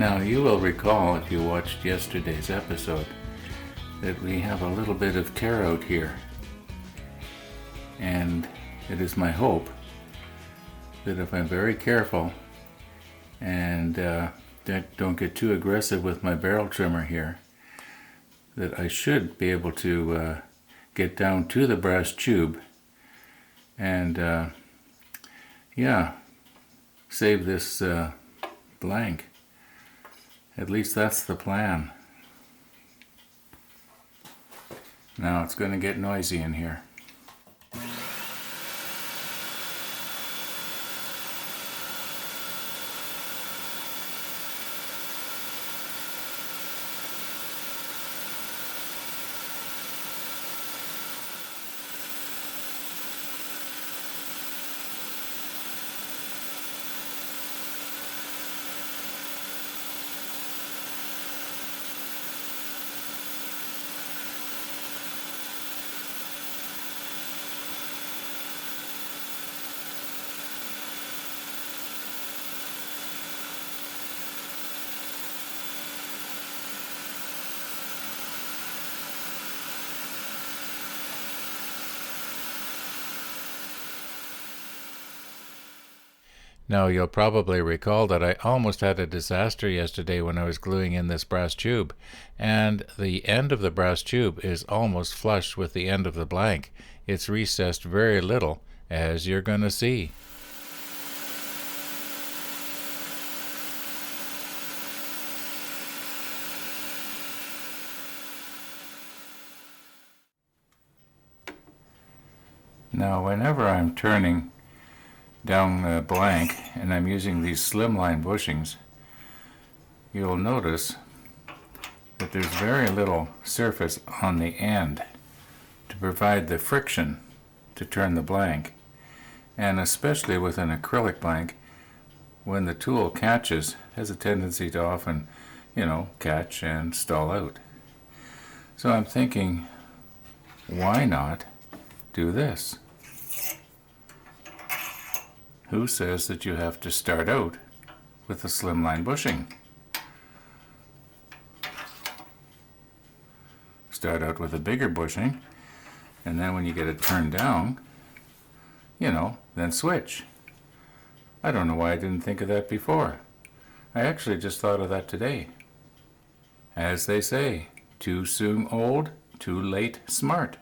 Now, you will recall, if you watched yesterday's episode, that we have a little bit of tear out here. And it is my hope that if I'm very careful and don't get too aggressive with my barrel trimmer here, that I should be able to get down to the brass tube and save this blank. At least that's the plan. Now it's going to get noisy in here. Now, you'll probably recall that I almost had a disaster yesterday when I was gluing in this brass tube, and the end of the brass tube is almost flush with the end of the blank. It's recessed very little, as you're going to see. Now, whenever I'm turning down the blank and I'm using these slimline bushings, you'll notice that there's very little surface on the end to provide the friction to turn the blank. And especially with an acrylic blank, when the tool catches, it has a tendency to often, catch and stall out. So I'm thinking, why not do this? Who says that you have to start out with a slimline bushing? Start out with a bigger bushing, and then when you get it turned down, then switch. I don't know why I didn't think of that before. I actually just thought of that today. As they say, too soon old, too late smart.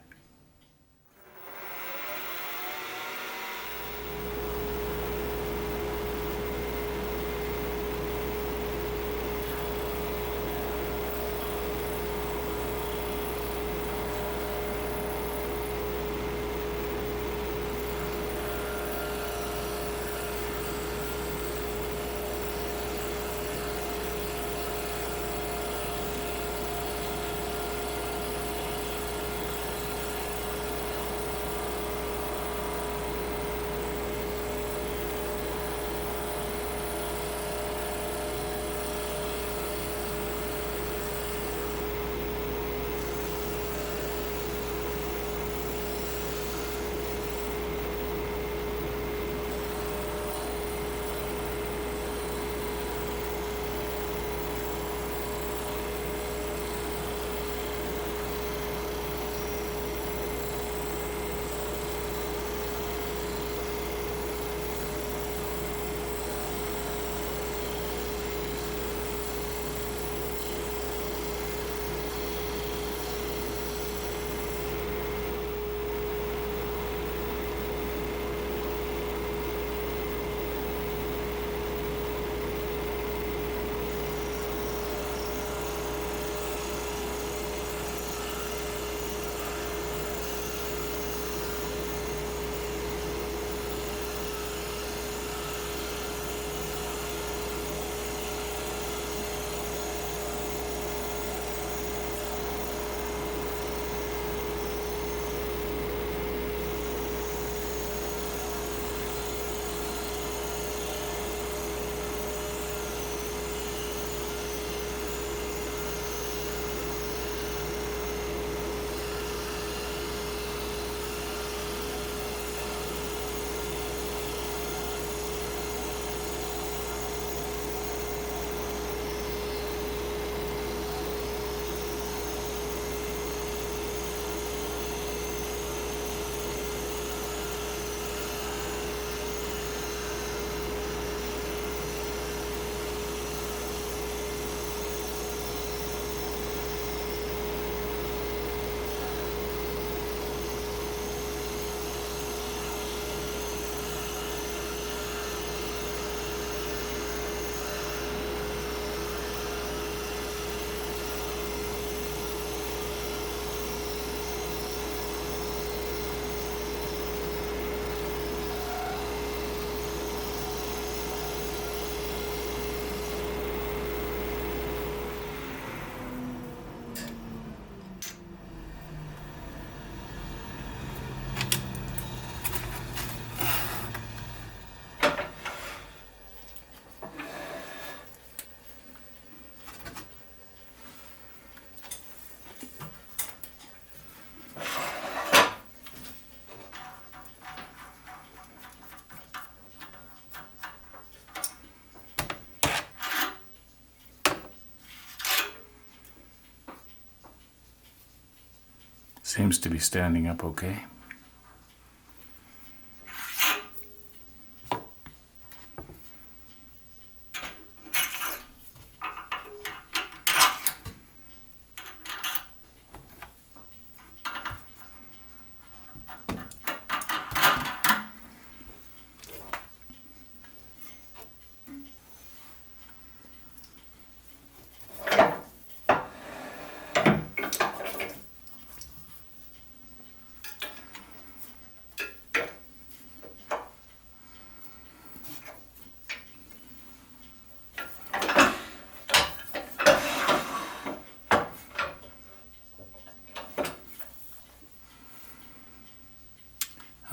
Seems to be standing up okay.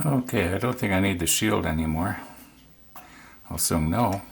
Okay, I don't think I need the shield anymore. I'll soon know.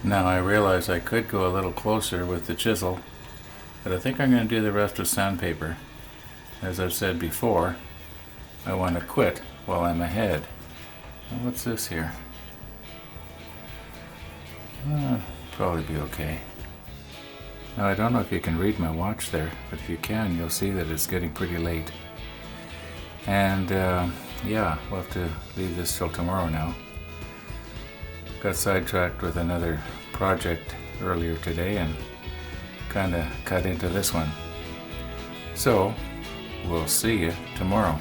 Now I realize I could go a little closer with the chisel, but I think I'm going to do the rest with sandpaper. As I've said before, I want to quit while I'm ahead. Now, what's this here? Probably be okay. Now I don't know if you can read my watch there, but if you can, you'll see that it's getting pretty late. And yeah, we'll have to leave this till tomorrow now. Got sidetracked with another project earlier today and kind of cut into this one. So, we'll see you tomorrow.